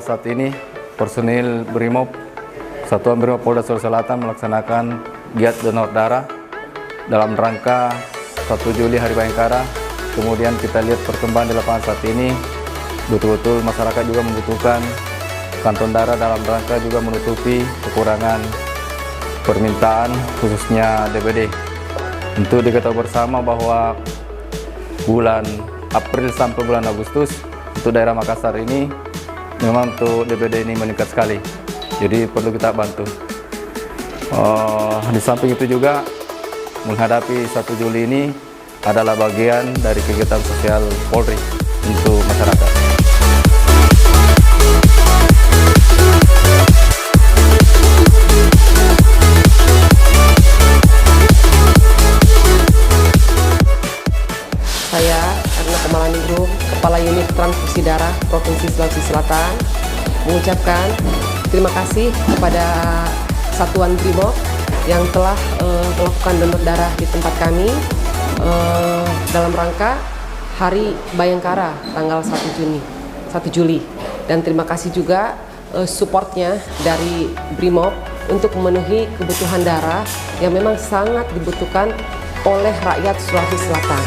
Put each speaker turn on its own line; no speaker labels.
adalah saat ini personil Brimob, Satuan Brimob Polda Sulawesi Selatan melaksanakan giat donor darah dalam rangka 1 Juli Hari Bayangkara. Kemudian kita lihat perkembangan di lapangan saat ini, betul-betul masyarakat juga membutuhkan kantong darah dalam rangka juga menutupi kekurangan permintaan khususnya DBD. Untuk diketahui bersama bahwa bulan April sampai bulan Agustus untuk daerah Makassar ini memang untuk DBD ini meningkat sekali, jadi perlu kita bantu. Di samping itu juga menghadapi 1 Juli ini adalah bagian dari kegiatan sosial Polri untuk masyarakat.
Saya Erna Kamalaningrum, Kepala Unit Transfusi Darah Provinsi Sulawesi Selatan, mengucapkan terima kasih kepada Satuan Brimob yang telah melakukan donor darah di tempat kami dalam rangka Hari Bayangkara tanggal 1 Juli. Dan terima kasih juga supportnya dari Brimob untuk memenuhi kebutuhan darah yang memang sangat dibutuhkan oleh rakyat Sulawesi Selatan.